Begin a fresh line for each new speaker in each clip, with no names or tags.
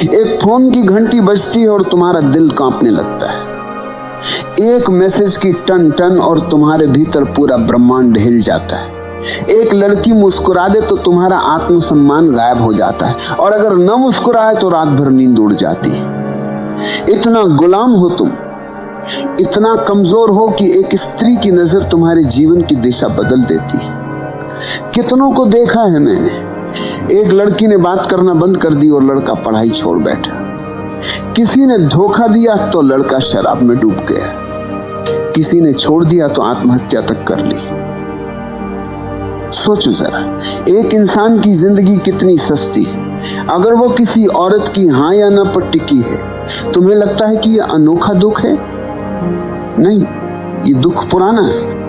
एक फोन की घंटी बजती है और तुम्हारा दिल कांपने लगता है। एक मैसेज की टन टन और तुम्हारे भीतर पूरा ब्रह्मांड हिल जाता है। एक लड़की मुस्कुरा दे तो तुम्हारा आत्मसम्मान गायब हो जाता है, और अगर न मुस्कुराए तो रात भर नींद उड़ जाती है। इतना गुलाम हो तुम, इतना कमजोर हो कि एक स्त्री की नजर तुम्हारे जीवन की दिशा बदल देती है। कितनों को देखा है मैंने, एक लड़की ने बात करना बंद कर दी और लड़का पढ़ाई छोड़ बैठा। किसी ने धोखा दिया तो लड़का शराब में डूब गया। किसी ने छोड़ दिया तो आत्महत्या तक कर ली। सोचो जरा, एक इंसान की जिंदगी कितनी सस्ती है। अगर वो किसी औरत की हाँ या ना पर टिकी है, तुम्हें लगता है कि यह अनोखा दुख है? नहीं, ये दुख पुराना है।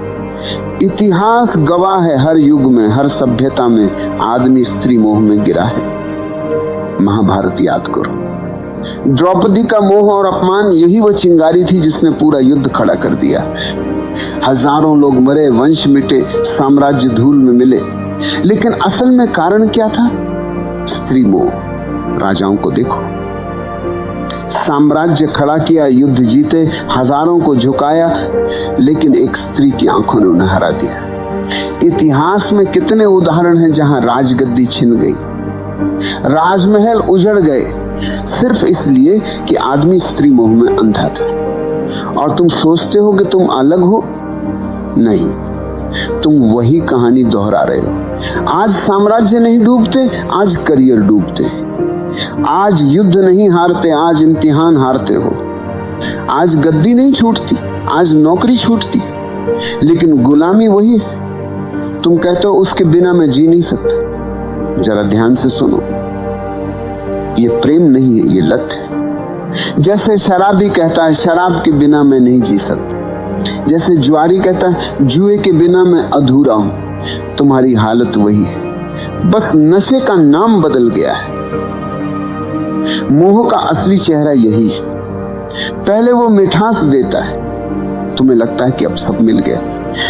इतिहास गवाह है, हर युग में, हर सभ्यता में आदमी स्त्री मोह में गिरा है। महाभारत याद करो, द्रौपदी का मोह और अपमान, यही वो चिंगारी थी जिसने पूरा युद्ध खड़ा कर दिया। हजारों लोग मरे, वंश मिटे, साम्राज्य धूल में मिले, लेकिन असल में कारण क्या था? स्त्री मोह। राजाओं को देखो, साम्राज्य खड़ा किया, युद्ध जीते, हजारों को झुकाया, लेकिन एक स्त्री की आंखों ने उन्हें हरा दिया। इतिहास में कितने उदाहरण हैं जहां राजगद्दी छिन गई, राजमहल उजड़ गए, सिर्फ इसलिए कि आदमी स्त्री मोह में अंधा था। और तुम सोचते हो कि तुम अलग हो? नहीं, तुम वही कहानी दोहरा रहे हो। आज साम्राज्य नहीं डूबते, आज करियर डूबते। आज युद्ध नहीं हारते, आज इम्तिहान हारते हो। आज गद्दी नहीं छूटती, आज नौकरी छूटती, लेकिन गुलामी वही है। तुम कहते हो उसके बिना मैं जी नहीं सकता। जरा ध्यान से सुनो, ये प्रेम नहीं है, ये लत है। जैसे शराबी कहता है शराब के बिना मैं नहीं जी सकता, जैसे जुआरी कहता है जुए के बिना मैं अधूरा हूं। तुम्हारी हालत वही है, बस नशे का नाम बदल गया है। मोह का असली चेहरा यही है। पहले वो मिठास देता है, तुम्हें लगता है कि अब सब मिल गया,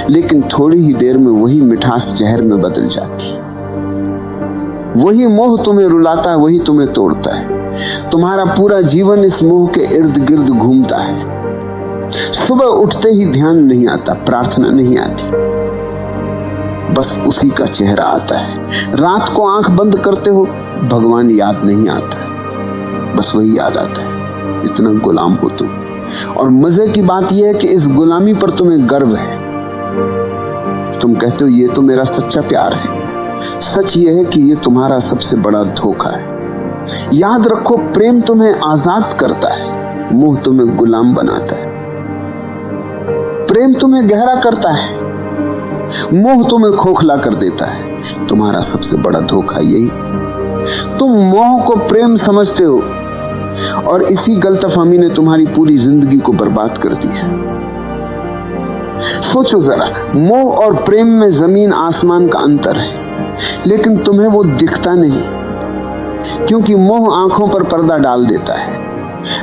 लेकिन थोड़ी ही देर में वही मिठास जहर में बदल जाती है। वही मोह तुम्हें रुलाता है, वही तुम्हें तोड़ता है। तुम्हारा पूरा जीवन इस मोह के इर्द गिर्द घूमता है। सुबह उठते ही ध्यान नहीं आता, प्रार्थना नहीं आती, बस उसी का चेहरा आता है। रात को आंख बंद करते हो, भगवान याद नहीं आता, बस वही याद आता है। इतना गुलाम हो तुम। और मजे की बात यह है कि इस गुलामी पर तुम्हें गर्व है। तुम कहते हो ये तो मेरा सच्चा प्यार है। सच यह है कि ये तुम्हारा सबसे बड़ा धोखा है। याद रखो, प्रेम तुम्हें आजाद करता है, मोह तुम्हें गुलाम बनाता है। प्रेम तुम्हें गहरा करता है, मोह तुम्हें खोखला कर देता है। तुम्हारा सबसे बड़ा धोखा यही। तुम मोह को प्रेम समझते हो, और इसी गलतफहमी ने तुम्हारी पूरी जिंदगी को बर्बाद कर दिया। सोचो जरा, मोह और प्रेम में जमीन आसमान का अंतर है, लेकिन तुम्हें वो दिखता नहीं, क्योंकि मोह आंखों पर पर्दा डाल देता है।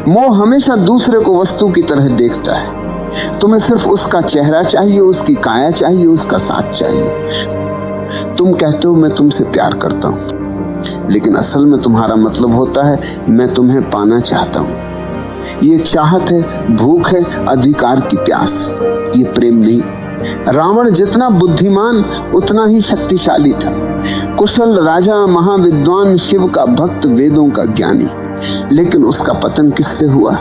मोह हमेशा दूसरे को वस्तु की तरह देखता है। तुम्हें सिर्फ उसका चेहरा चाहिए, उसकी काया चाहिए, उसका साथ चाहिए। तुम कहते हो मैं तुमसे प्यार करता हूं, लेकिन असल में तुम्हारा मतलब होता है मैं तुम्हें पाना चाहता हूं। ये चाहत है, भूख है, अधिकार की प्यास। ये प्रेम नहीं। रावण जितना बुद्धिमान उतना ही शक्तिशाली था। कुशल राजा, महाविद्वान, शिव का भक्त, वेदों का ज्ञानी, लेकिन उसका पतन किससे हुआ?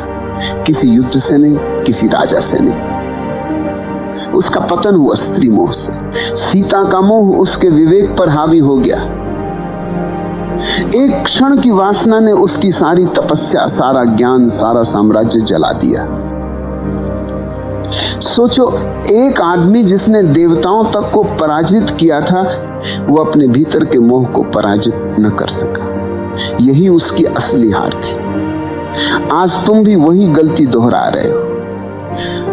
किसी युद्ध से नहीं, किसी राजा से नहीं। उसका पतन हुआ स्त्री मोह से। सीता का मोह उसके विवेक पर हावी हो गया। एक क्षण की वासना ने उसकी सारी तपस्या, सारा ज्ञान, सारा साम्राज्य जला दिया। सोचो, एक आदमी जिसने देवताओं तक को पराजित किया था, वो अपने भीतर के मोह को पराजित न कर सका। यही उसकी असली हार थी। आज तुम भी वही गलती दोहरा रहे हो।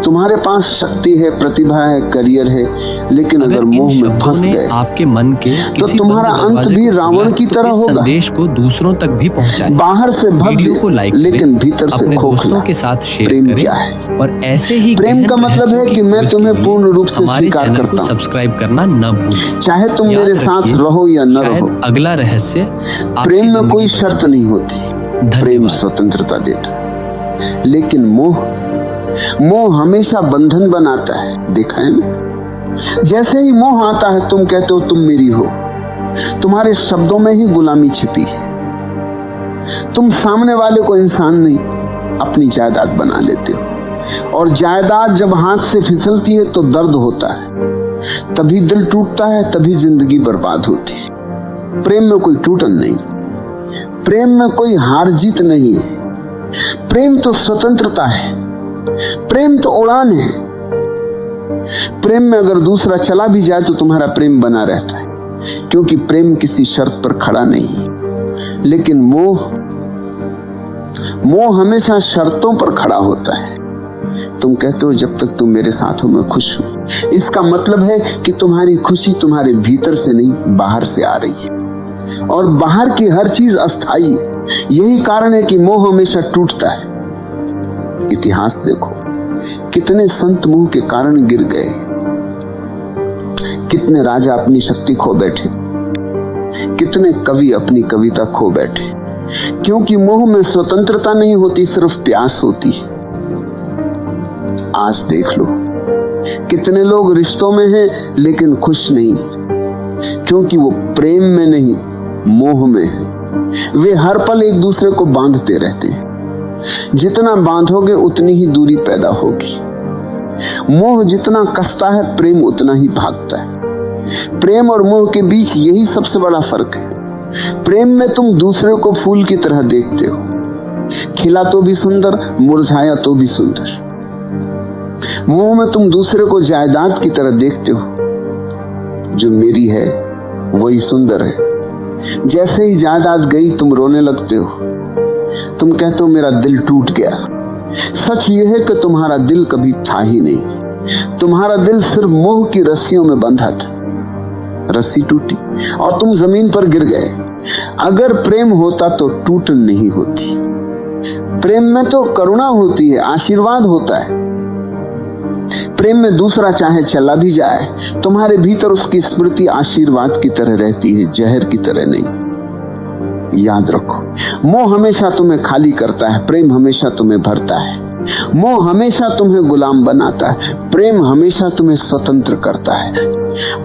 तुम्हारे पास शक्ति है, प्रतिभा है, करियर है, लेकिन अगर मोह में फंस गए
आपके मन के
तो तुम्हारा अंत भी रावण की तरह होगा।
संदेश को दूसरों तक भी पहुंचाएं।
बाहर से भव्य, लेकिन भीतर से खोखला।
के साथ शेयर
प्रेम
करें।
क्या है?
और ऐसे ही
प्रेम का मतलब है कि मैं तुम्हें पूर्ण रूप से स्वीकार करता हूँ।
सब्सक्राइब करना न भूलें।
चाहे तुम मेरे साथ रहो या न रहो।
अगला रहस्य,
प्रेम में कोई शर्त नहीं होती। प्रेम स्वतंत्रता देता है, लेकिन मोह हमेशा बंधन बनाता है। देखा है ना? जैसे ही मोह आता है तुम कहते हो तुम मेरी हो, तुम्हारे शब्दों में ही गुलामी छिपी है। तुम सामने वाले को इंसान नहीं अपनी जायदाद बना लेते हो, और जायदाद जब हाथ से फिसलती है तो दर्द होता है, तभी दिल टूटता है, तभी जिंदगी बर्बाद होती है। प्रेम में कोई टूटन नहीं, प्रेम में कोई हार जीत नहीं है। प्रेम तो स्वतंत्रता है, प्रेम तो उड़ान है। प्रेम में अगर दूसरा चला भी जाए तो तुम्हारा प्रेम बना रहता है, क्योंकि प्रेम किसी शर्त पर खड़ा नहीं। लेकिन मोह हमेशा शर्तों पर खड़ा होता है। तुम कहते हो जब तक तुम मेरे साथ हो मैं खुश हूं। इसका मतलब है कि तुम्हारी खुशी तुम्हारे भीतर से नहीं बाहर से आ रही है, और बाहर की हर चीज अस्थाई है। यही कारण है कि मोह हमेशा टूटता है। इतिहास देखो, कितने संत मोह के कारण गिर गए, कितने राजा अपनी शक्ति खो बैठे, कितने कवि अपनी कविता खो बैठे, क्योंकि मोह में स्वतंत्रता नहीं होती, सिर्फ प्यास होती है। आज देख लो, कितने लोग रिश्तों में हैं लेकिन खुश नहीं, क्योंकि वो प्रेम में नहीं मोह में है। वे हर पल एक दूसरे को बांधते रहते हैं, जितना बांधोगे उतनी ही दूरी पैदा होगी। मोह जितना कसता है प्रेम उतना ही भागता है। प्रेम और मोह के बीच यही सबसे बड़ा फर्क है। प्रेम में तुम दूसरे को फूल की तरह देखते हो, खिला तो भी सुंदर, मुरझाया तो भी सुंदर। मोह में तुम दूसरे को जायदाद की तरह देखते हो, जो मेरी है वही सुंदर है। जैसे ही जायदाद गई तुम रोने लगते हो, तुम कहते हो मेरा दिल टूट गया। सच यह है कि तुम्हारा दिल कभी था ही नहीं, तुम्हारा दिल सिर्फ मोह की रस्सियों में बंधा था। रस्सी टूटी और तुम जमीन पर गिर गए। अगर प्रेम होता तो टूटन नहीं होती। प्रेम में तो करुणा होती है, आशीर्वाद होता है। प्रेम में दूसरा चाहे चला भी जाए, तुम्हारे भीतर उसकी स्मृति आशीर्वाद की तरह रहती है, जहर की तरह नहीं। याद रखो, मोह हमेशा तुम्हें खाली करता है, प्रेम हमेशा तुम्हें भरता है। मोह हमेशा तुम्हें गुलाम बनाता है, प्रेम हमेशा तुम्हें स्वतंत्र करता है।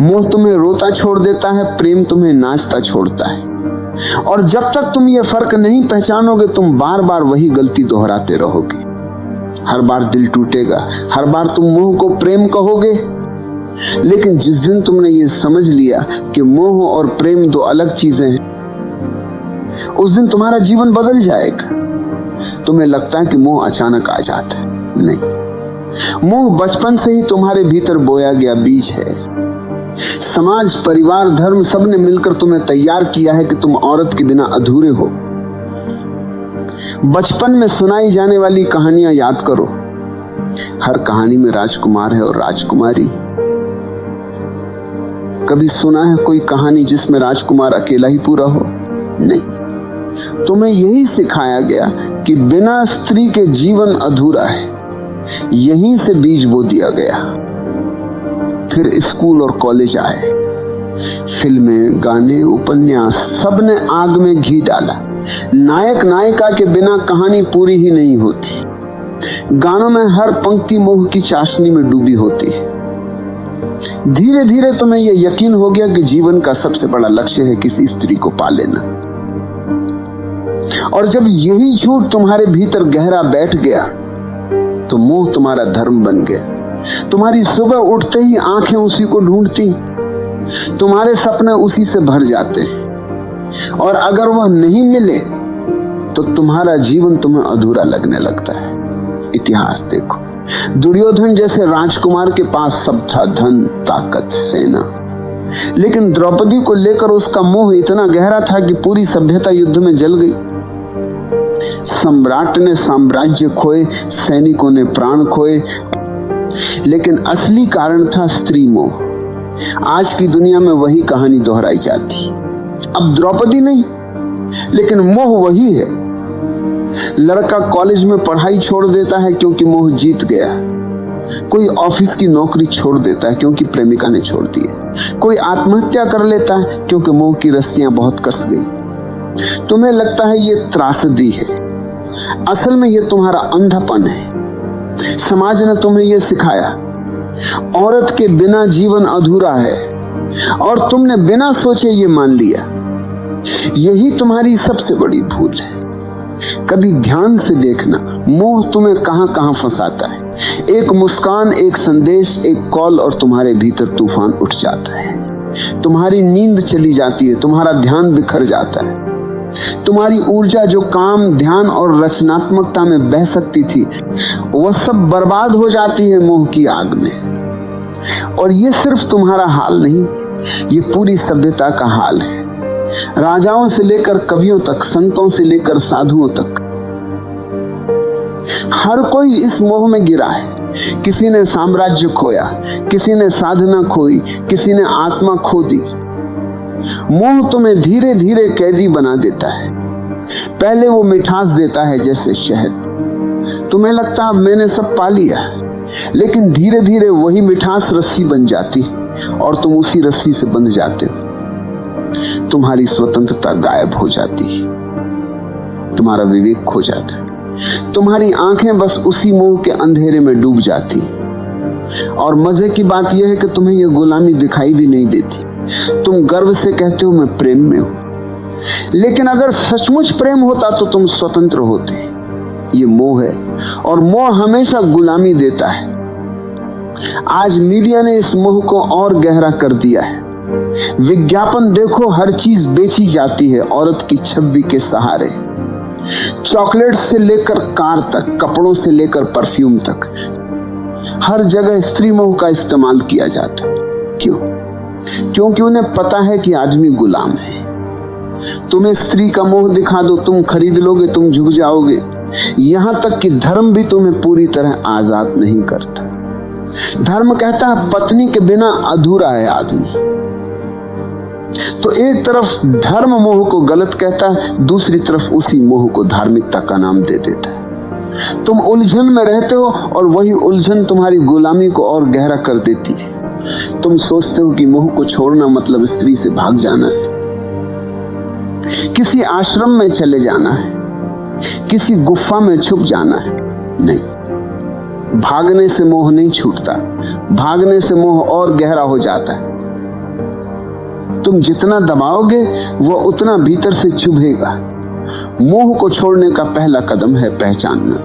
मोह तुम्हें रोता छोड़ देता है, प्रेम तुम्हें नाचता छोड़ता है। और जब तक तुम ये फर्क नहीं पहचानोगे, तुम बार बार वही गलती दोहराते रहोगे। हर बार दिल टूटेगा, हर बार तुम मोह को प्रेम कहोगे। लेकिन जिस दिन तुमने ये समझ लिया कि मोह और प्रेम दो अलग चीजें हैं, उस दिन तुम्हारा जीवन बदल जाएगा। तुम्हें लगता है कि मोह अचानक आ जाता है, नहीं। मोह बचपन से ही तुम्हारे भीतर बोया गया बीज है। समाज, परिवार, धर्म सबने मिलकर तुम्हें तैयार किया है कि तुम औरत के बिना अधूरे हो। बचपन में सुनाई जाने वाली कहानियां याद करो। हर कहानी में राजकुमार है और राजकुमारी। कभी सुना है कोई कहानी जिसमें राजकुमार अकेला ही पूरा हो? नहीं। तुम्हें यही सिखाया गया कि बिना स्त्री के जीवन अधूरा है। यहीं से बीज बो दिया गया। फिर स्कूल और कॉलेज आए, फिल्में, गाने, उपन्यास, सबने आग में घी डाला। नायक नायिका के बिना कहानी पूरी ही नहीं होती। गानों में हर पंक्ति मोह की चाशनी में डूबी होती है। धीरे धीरे तुम्हें यह यकीन हो गया कि जीवन का सबसे बड़ा लक्ष्य है किसी स्त्री को पा लेना। और जब यही झूठ तुम्हारे भीतर गहरा बैठ गया तो मोह तुम्हारा धर्म बन गया। तुम्हारी सुबह उठते ही आंखें उसी को ढूंढती, तुम्हारे सपने उसी से भर जाते हैं, और अगर वह नहीं मिले तो तुम्हारा जीवन तुम्हें अधूरा लगने लगता है। इतिहास देखो, दुर्योधन जैसे राजकुमार के पास सब था, धन, ताकत, सेना, लेकिन द्रौपदी को लेकर उसका मोह इतना गहरा था कि पूरी सभ्यता युद्ध में जल गई। सम्राट ने साम्राज्य खोए, सैनिकों ने प्राण खोए, लेकिन असली कारण था स्त्री मोह। आज की दुनिया में वही कहानी दोहराई जाती। अब द्रौपदी नहीं, लेकिन मोह वही है। लड़का कॉलेज में पढ़ाई छोड़ देता है क्योंकि मोह जीत गया। कोई ऑफिस की नौकरी छोड़ देता है क्योंकि प्रेमिका ने छोड़ दी है। कोई आत्महत्या कर लेता है क्योंकि मोह की रस्सियां बहुत कस गई। तुम्हें लगता है ये त्रासदी है, असल में ये तुम्हारा अंधापन है। समाज ने तुम्हें ये सिखाया, औरत के बिना जीवन अधूरा है, और तुमने बिना सोचे ये मान लिया। यही तुम्हारी सबसे बड़ी भूल है। कभी ध्यान से देखना, मोह तुम्हें कहां कहां फंसाता है। एक मुस्कान, एक संदेश, एक कॉल, और तुम्हारे भीतर तूफान उठ जाता है। तुम्हारी नींद चली जाती है, तुम्हारा ध्यान बिखर जाता है। तुम्हारी ऊर्जा जो काम, ध्यान और रचनात्मकता में बह सकती थी, वह सब बर्बाद हो जाती है मोह की आग में। और ये सिर्फ तुम्हारा हाल नहीं, ये पूरी सभ्यता का हाल है। राजाओं से लेकर कवियों तक, संतों से लेकर साधुओं तक, हर कोई इस मोह में गिरा है। किसी ने साम्राज्य खोया, किसी ने साधना खोई, किसी ने आत्मा खो दी। मोह तुम्हें धीरे धीरे कैदी बना देता है। पहले वो मिठास देता है जैसे शहद। तुम्हें लगता है मैंने सब पा लिया, लेकिन धीरे धीरे वही मिठास रस्सी बन जाती और तुम उसी रस्सी से बंध जाते हो। तुम्हारी स्वतंत्रता गायब हो जाती है, तुम्हारा विवेक खो जाता है, तुम्हारी आंखें बस उसी मोह के अंधेरे में डूब जाती। और मजे की बात यह है कि तुम्हें यह गुलामी दिखाई भी नहीं देती। तुम गर्व से कहते हो मैं प्रेम में हूं, लेकिन अगर सचमुच प्रेम होता तो तुम स्वतंत्र होते। ये मोह है, और मोह हमेशा गुलामी देता है। आज मीडिया ने इस मोह को और गहरा कर दिया है। विज्ञापन देखो, हर चीज बेची जाती है औरत की छवि के सहारे। चॉकलेट से लेकर कार तक, कपड़ों से लेकर परफ्यूम तक, हर जगह स्त्री मोह का इस्तेमाल किया जाता है। क्यों? क्योंकि उन्हें पता है कि आदमी गुलाम है। तुम्हें स्त्री का मोह दिखा दो, तुम खरीद लोगे, तुम झुक जाओगे। यहां तक कि धर्म भी तुम्हें पूरी तरह आजाद नहीं करता। धर्म कहता है पत्नी के बिना अधूरा है आदमी। तो एक तरफ धर्म मोह को गलत कहता है, दूसरी तरफ उसी मोह को धार्मिकता का नाम दे देता है। तुम उलझन में रहते हो, और वही उलझन तुम्हारी गुलामी को और गहरा कर देती है। तुम सोचते हो कि मोह को छोड़ना मतलब स्त्री से भाग जाना है, किसी आश्रम में चले जाना है, किसी गुफा में छुप जाना है। नहीं, भागने से मोह नहीं छूटता, भागने से मोह और गहरा हो जाता है। तुम जितना दबाओगे वह उतना भीतर से चुभेगा। मोह को छोड़ने का पहला कदम है पहचानना।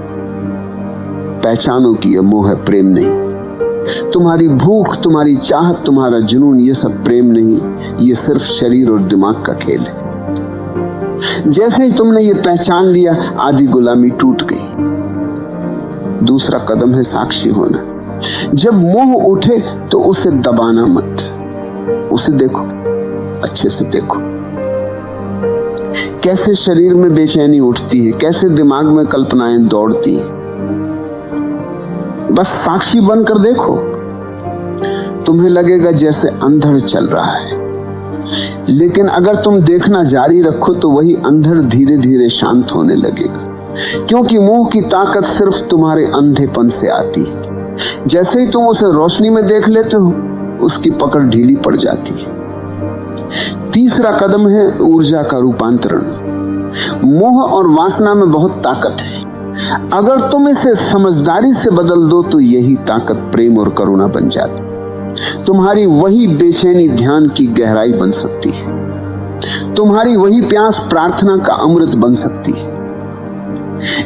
पहचानो कि यह मोह है, प्रेम नहीं। तुम्हारी भूख, तुम्हारी चाहत, तुम्हारा जुनून, ये सब प्रेम नहीं, ये सिर्फ शरीर और दिमाग का खेल है। जैसे ही तुमने ये पहचान लिया, आधी गुलामी टूट गई। दूसरा कदम है साक्षी होना। जब मोह उठे तो उसे दबाना मत, उसे देखो, अच्छे से देखो। कैसे शरीर में बेचैनी उठती है, कैसे दिमाग में कल्पनाएं दौड़ती है। बस साक्षी बनकर देखो। तुम्हें लगेगा जैसे अंधड़ चल रहा है, लेकिन अगर तुम देखना जारी रखो तो वही अंधड़ धीरे धीरे शांत होने लगेगा। क्योंकि मोह की ताकत सिर्फ तुम्हारे अंधेपन से आती है। जैसे ही तुम उसे रोशनी में देख लेते हो, उसकी पकड़ ढीली पड़ जाती है। तीसरा कदम है ऊर्जा का रूपांतरण। मोह और वासना में बहुत ताकत है। अगर तुम इसे समझदारी से बदल दो तो यही ताकत प्रेम और करुणा बन जाती। तुम्हारी वही बेचैनी ध्यान की गहराई बन सकती है। तुम्हारी वही प्यास प्रार्थना का अमृत बन सकती है।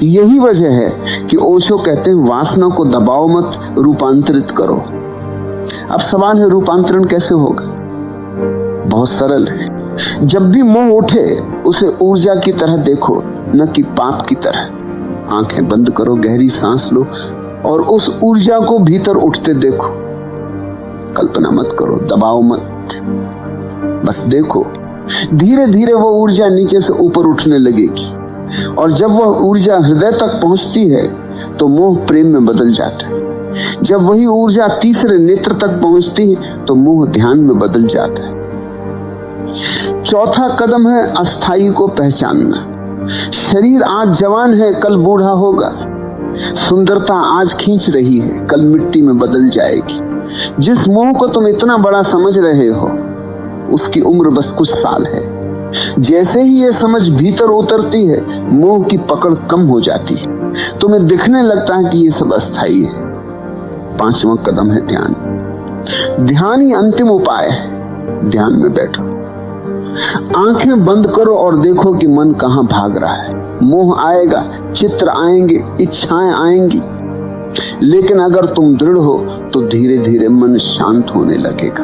यही वजह है कि ओशो कहते हैं वासना को दबाओ मत, रूपांतरित करो। अब सवाल है रूपांतरण कैसे होगा? बहुत सरल है। जब भी मोह उठे उसे ऊर्जा की तरह देखो, न कि पाप की तरह। आंखें बंद करो, गहरी सांस लो और उस ऊर्जा को भीतर उठते देखो। कल्पना मत करो, दबाओ मत, बस देखो। धीरे धीरे वो ऊर्जा नीचे से ऊपर उठने लगेगी, और जब वह ऊर्जा हृदय तक पहुंचती है तो मोह प्रेम में बदल जाता है। जब वही ऊर्जा तीसरे नेत्र तक पहुंचती है तो मोह ध्यान में बदल जाता है। चौथा कदम है अस्थाई को पहचानना। शरीर आज जवान है, कल बूढ़ा होगा। सुंदरता आज खींच रही है, कल मिट्टी में बदल जाएगी। जिस मोह को तुम इतना बड़ा समझ रहे हो, उसकी उम्र बस कुछ साल है। जैसे ही ये समझ भीतर उतरती है, मोह की पकड़ कम हो जाती है। तुम्हें दिखने लगता है कि ये सब अस्थाई है। 5वां कदम है ध्यान। ध्यान ही अंतिम उपाय है। ध्यान में बैठो, आंखें बंद करो और देखो कि मन कहां भाग रहा है। मोह आएगा, चित्र आएंगे, इच्छाएं आएंगी, लेकिन अगर तुम दृढ़ हो तो धीरे धीरे मन शांत होने लगेगा।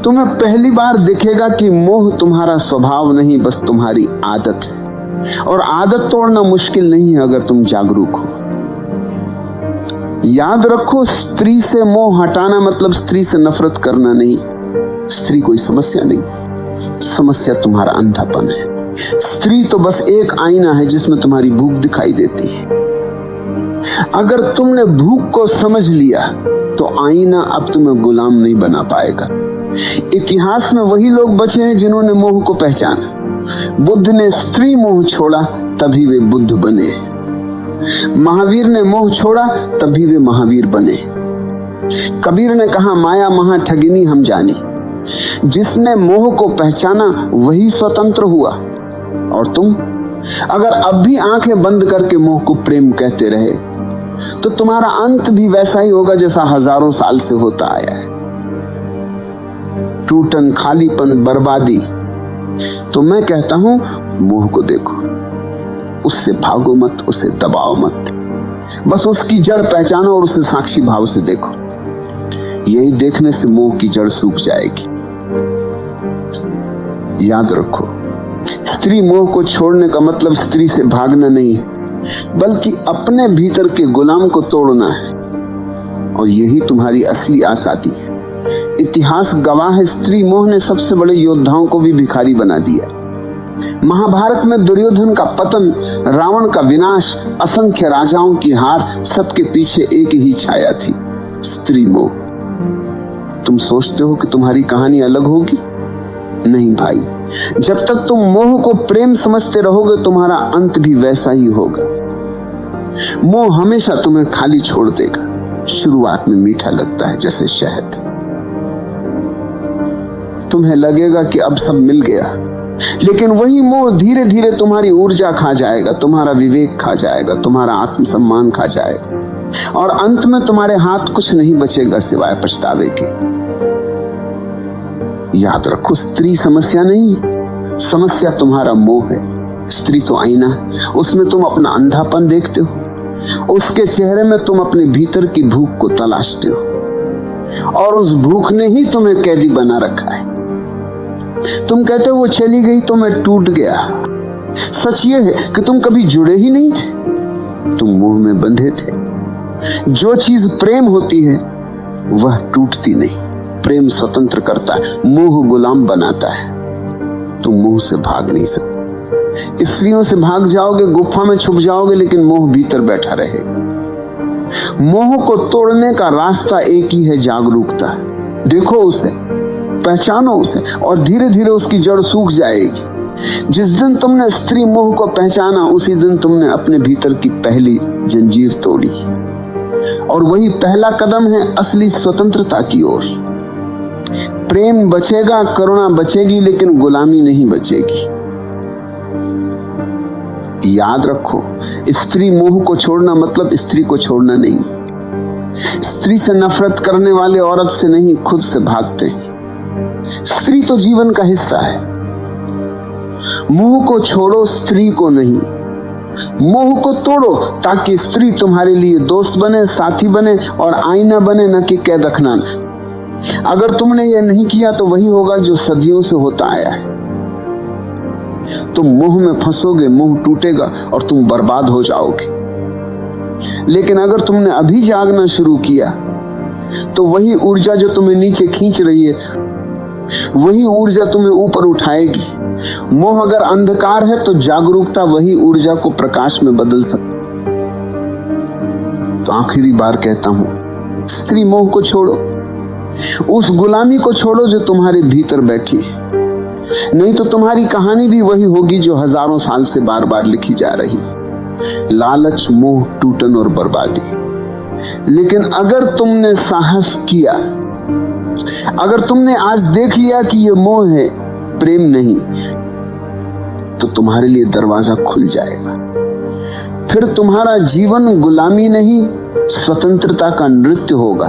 तुम्हें पहली बार दिखेगा कि मोह तुम्हारा स्वभाव नहीं, बस तुम्हारी आदत है। और आदत तोड़ना मुश्किल नहीं है अगर तुम जागरूक हो। याद रखो, स्त्री से मोह हटाना मतलब स्त्री से नफरत करना नहीं। स्त्री कोई समस्या नहीं, समस्या तुम्हारा अंधापन है। स्त्री तो बस एक आईना है जिसमें तुम्हारी भूख दिखाई देती है। अगर तुमने भूख को समझ लिया तो आईना अब तुम्हें गुलाम नहीं बना पाएगा। इतिहास में वही लोग बचे हैं जिन्होंने मोह को पहचाना। बुद्ध ने स्त्री मोह छोड़ा, तभी वे बुद्ध बने। महावीर ने मोह छोड़ा, तभी वे महावीर बने। कबीर ने कहा, माया महा ठगिनी हम जानी। जिसने मोह को पहचाना वही स्वतंत्र हुआ। और तुम अगर अब भी आंखें बंद करके मोह को प्रेम कहते रहे तो तुम्हारा अंत भी वैसा ही होगा जैसा हजारों साल से होता आया है। टूटन, खालीपन, बर्बादी। तो मैं कहता हूं, मोह को देखो, उससे भागो मत, उसे दबाओ मत, बस उसकी जड़ पहचानो और उसे साक्षी भाव से देखो। यही देखने से मोह की जड़ सूख जाएगी। याद रखो, स्त्री मोह को छोड़ने का मतलब स्त्री से भागना नहीं है, बल्कि अपने भीतर के गुलाम को तोड़ना है। और यही तुम्हारी असली आजादी है। इतिहास गवाह है, स्त्री मोह ने सबसे बड़े योद्धाओं को भी भिखारी बना दिया। महाभारत में दुर्योधन का पतन, रावण का विनाश, असंख्य राजाओं की हार, सबके पीछे एक ही छाया थी, स्त्री मोह। तुम सोचते हो कि तुम्हारी कहानी अलग होगी? नहीं भाई, जब तक तुम मोह को प्रेम समझते रहोगे तुम्हारा अंत भी वैसा ही होगा। मोह हमेशा तुम्हें खाली छोड़ देगा। शुरुआत में मीठा लगता है जैसे शहद। तुम्हें लगेगा कि अब सब मिल गया, लेकिन वही मोह धीरे धीरे तुम्हारी ऊर्जा खा जाएगा, तुम्हारा विवेक खा जाएगा, तुम्हारा आत्मसम्मान खा जाएगा, और अंत में तुम्हारे हाथ कुछ नहीं बचेगा सिवाय पछतावे के। याद रखो, स्त्री समस्या नहीं, समस्या तुम्हारा मोह है। स्त्री तो आईना है, उसमें तुम अपना अंधापन देखते हो। उसके चेहरे में तुम अपने भीतर की भूख को तलाशते हो, और उस भूख ने ही तुम्हें कैदी बना रखा है। तुम कहते हो वो चली गई तो मैं टूट गया। सच ये है कि तुम कभी जुड़े ही नहीं थे, तुम मोह में बंधे थे। जो चीज प्रेम होती है वह टूटती नहीं। प्रेम स्वतंत्र करता है, मोह गुलाम बनाता है। तुम मोह से भाग नहीं सकते। स्त्रियों से भाग जाओगे, गुफा में छुप जाओगे, लेकिन मोह भीतर बैठा रहेगा। मोह को तोड़ने का रास्ता एक ही है, जागरूकता। देखो उसे, पहचानो उसे, और धीरे धीरे उसकी जड़ सूख जाएगी। जिस दिन तुमने स्त्री मोह को पहचाना, उसी दिन तुमने अपने भीतर की पहली जंजीर तोड़ी। और वही पहला कदम है असली स्वतंत्रता की ओर। प्रेम बचेगा, करुणा बचेगी, लेकिन गुलामी नहीं बचेगी। याद रखो, स्त्री मोह को छोड़ना मतलब स्त्री को छोड़ना नहीं। स्त्री से नफरत करने वाले औरत से नहीं, खुद से भागते हैं। स्त्री तो जीवन का हिस्सा है। मोह को छोड़ो, स्त्री को नहीं। मोह को तोड़ो ताकि स्त्री तुम्हारे लिए दोस्त बने, साथी बने और आईना बने, न कि कैद रखना। अगर तुमने यह नहीं किया तो वही होगा जो सदियों से होता आया है। तुम मोह में फंसोगे, मोह टूटेगा और तुम बर्बाद हो जाओगे। लेकिन अगर तुमने अभी जागना शुरू किया तो वही ऊर्जा जो तुम्हें नीचे खींच रही है, वही ऊर्जा तुम्हें ऊपर उठाएगी। मोह अगर अंधकार है तो जागरूकता वही ऊर्जा को प्रकाश में बदल सकती। तो आखिरी बार कहता हूं, स्त्री मोह को छोड़ो, उस गुलामी को छोड़ो जो तुम्हारे भीतर बैठी है। नहीं तो तुम्हारी कहानी भी वही होगी जो हजारों साल से बार बार लिखी जा रही, लालच, मोह, टूटन और बर्बादी। लेकिन अगर तुमने साहस किया, अगर तुमने आज देख लिया कि यह मोह है, प्रेम नहीं, तो तुम्हारे लिए दरवाजा खुल जाएगा। फिर तुम्हारा जीवन गुलामी नहीं, स्वतंत्रता का नृत्य होगा।